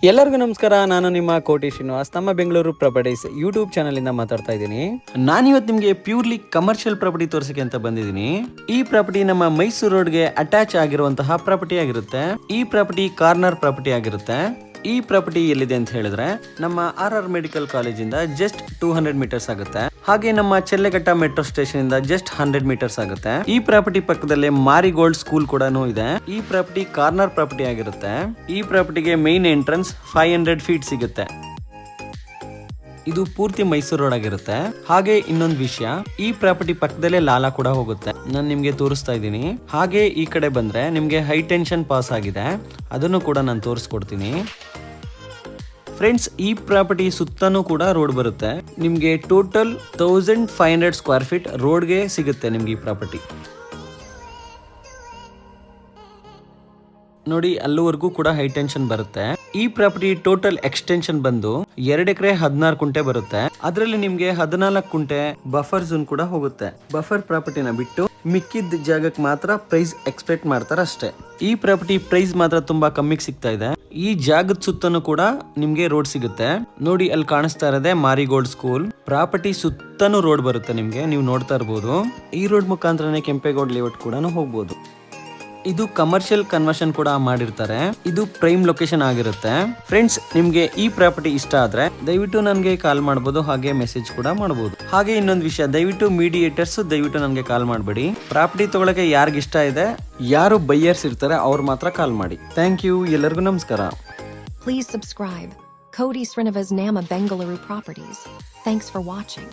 ಎಲ್ಲರಿಗೂ ನಮಸ್ಕಾರ. ನಾನು ನಿಮ್ಮ ಕೋಟಿ ಶ್ರೀನಿವಾಸ್, ನಮ್ಮ ಬೆಂಗಳೂರು ಪ್ರಾಪರ್ಟೀಸ್ ಯೂಟ್ಯೂಬ್ ಚಾನಲ್ ಇಂದ ಮಾತಾಡ್ತಾ ಇದ್ದೀನಿ. ನಾನಿವತ್ತು ನಿಮಗೆ ಪ್ಯೂರ್ಲಿ ಕಮರ್ಷಿಯಲ್ ಪ್ರಾಪರ್ಟಿ ತೋರಿಸಕ್ಕೆ ಅಂತ ಬಂದಿದ್ದೀನಿ. ಈ ಪ್ರಾಪರ್ಟಿ ನಮ್ಮ ಮೈಸೂರು ರೋಡ್ಗೆ ಅಟ್ಯಾಚ್ ಆಗಿರುವಂತಹ ಪ್ರಾಪರ್ಟಿ ಆಗಿರುತ್ತೆ. ಈ ಪ್ರಾಪರ್ಟಿ ಕಾರ್ನರ್ ಪ್ರಾಪರ್ಟಿ ಆಗಿರುತ್ತೆ. ಈ ಪ್ರಾಪರ್ಟಿ ಎಲ್ಲಿದೆ ಅಂತ ಹೇಳಿದ್ರೆ ನಮ್ಮ RR ಮೆಡಿಕಲ್ ಕಾಲೇಜಿಂದ ಜಸ್ಟ್ 200 ಮೀಟರ್ಸ್ ಆಗುತ್ತೆ. ಹಾಗೆ ನಮ್ಮ ಚೆಲ್ಲೆಘಟ್ಟ ಮೆಟ್ರೋ ಸ್ಟೇಷನ್ ಇಂದ ಜಸ್ಟ್ 100 ಮೀಟರ್ಸ್ ಆಗುತ್ತೆ. ಈ ಪ್ರಾಪರ್ಟಿ ಪಕ್ಕದಲ್ಲೇ ಮಾರಿಗೋಲ್ಡ್ ಸ್ಕೂಲ್ ಕೂಡ ಇದೆ. ಈ ಪ್ರಾಪರ್ಟಿ ಕಾರ್ನರ್ ಪ್ರಾಪರ್ಟಿ ಆಗಿರುತ್ತೆ. ಈ ಪ್ರಾಪರ್ಟಿಗೆ ಮೇನ್ ಎಂಟ್ರೆನ್ಸ್ 500 ಫೀಟ್ ಸಿಗುತ್ತೆ. ಇದು ಪೂರ್ತಿ ಮೈಸೂರು ರೋಡ್ ಆಗಿರುತ್ತೆ. ಹಾಗೆ ಇನ್ನೊಂದು ವಿಷಯ, ಈ ಪ್ರಾಪರ್ಟಿ ಪಕ್ಕದಲ್ಲೇ ಲಾಲಾ ಕೂಡ ಹೋಗುತ್ತೆ. ನಾನು ನಿಮ್ಗೆ ತೋರಿಸ್ತಾ ಇದ್ದೀನಿ. ಹಾಗೆ ಈ ಕಡೆ ಬಂದ್ರೆ ನಿಮ್ಗೆ ಹೈ ಟೆನ್ಷನ್ ಪಾಸ್ ಆಗಿದೆ, ಅದನ್ನು ಕೂಡ ನಾನು ತೋರಿಸ್ಕೊಡ್ತೀನಿ. ಫ್ರೆಂಡ್ಸ್, ಈ ಪ್ರಾಪರ್ಟಿ ಸುತ್ತನೂ ಕೂಡ ರೋಡ್ ಬರುತ್ತೆ. ನಿಮ್ಗೆ ಟೋಟಲ್ 1500 ಸ್ಕ್ವೇರ್ ಫೀಟ್ ರೋಡ್ಗೆ ಸಿಗುತ್ತೆ ನಿಮ್ಗೆ ಈ ಪ್ರಾಪರ್ಟಿ. ನೋಡಿ, ಅಲ್ಲಿವರೆಗೂ ಕೂಡ ಹೈ ಟೆನ್ಷನ್ ಬರುತ್ತೆ. ಈ ಪ್ರಾಪರ್ಟಿ ಟೋಟಲ್ ಎಕ್ಸ್ಟೆನ್ಷನ್ ಬಂದು 2 ಎಕರೆ 16 ಕುಂಟೆ ಬರುತ್ತೆ. ಅದರಲ್ಲಿ ನಿಮ್ಗೆ 14 ಕುಂಟೆ ಬಫರ್ ಝೋನ್ ಕೂಡ ಹೋಗುತ್ತೆ. ಬಫರ್ ಪ್ರಾಪರ್ಟಿನ ಬಿಟ್ಟು ಮಿಕ್ಕಿದ ಜಾಗಕ್ಕೆ ಮಾತ್ರ ಪ್ರೈಸ್ ಎಕ್ಸ್ಪೆಕ್ಟ್ ಮಾಡ್ತಾರೆ ಅಷ್ಟೇ. ಈ ಪ್ರಾಪರ್ಟಿ ಪ್ರೈಸ್ ಮಾತ್ರ ತುಂಬಾ ಕಮ್ಮಿಗೆ ಸಿಗ್ತಾ ಇದೆ. ಈ ಜಾಗದ ಸುತ್ತನೂ ಕೂಡ ನಿಮ್ಗೆ ರೋಡ್ ಸಿಗುತ್ತೆ. ನೋಡಿ, ಅಲ್ಲಿ ಕಾಣಿಸ್ತಾ ಇರೋದೇ ಮಾರಿಗೋಲ್ಡ್ ಸ್ಕೂಲ್. ಪ್ರಾಪರ್ಟಿ ಸುತ್ತನೂ ರೋಡ್ ಬರುತ್ತೆ ನಿಮ್ಗೆ, ನೀವು ನೋಡ್ತಾ ಇರಬಹುದು. ಈ ರೋಡ್ ಮುಖಾಂತರನೇ ಕೆಂಪೇಗೌಡ ಲೇಔಟ್ ಕೂಡ ಹೋಗ್ಬೋದು. ಇದು ಕಮರ್ಷಿಯಲ್ ಕನ್ವರ್ಷನ್ ಕೂಡ ಮಾಡಿರ್ತಾರೆ. ಇದು ಪ್ರೈಮ್ ಲೊಕೇಶನ್ ಆಗಿರುತ್ತೆ. ಫ್ರೆಂಡ್ಸ್, ನಿಮ್ಗೆ ಈ ಪ್ರಾಪರ್ಟಿ ಇಷ್ಟ ಆದ್ರೆ ದಯವಿಟ್ಟು ನನಗೆ ಕಾಲ್ ಮಾಡಬಹುದು, ಹಾಗೆ ಮೆಸೇಜ್ ಕೂಡ ಮಾಡಬಹುದು. ಹಾಗೆ ಇನ್ನೊಂದು ವಿಷಯ, ದಯವಿಟ್ಟು ಮೀಡಿಯೇಟರ್ಸ್ ದಯವಿಟ್ಟು ನನಗೆ ಕಾಲ್ ಮಾಡಬೇಡಿ. ಪ್ರಾಪರ್ಟಿ ತಗೊಳಕ್ಕೆ ಯಾರಿಗ ಇಷ್ಟ ಇದೆ, ಯಾರು ಬೈಯರ್ಸ್ ಇರ್ತಾರೆ ಅವ್ರು ಮಾತ್ರ ಕಾಲ್ ಮಾಡಿ. Thank you. ಎಲ್ಲರಿಗೂ ನಮಸ್ಕಾರ. Please subscribe. Koti Srinivas Nama Bengaluru Properties. Thanks for watching.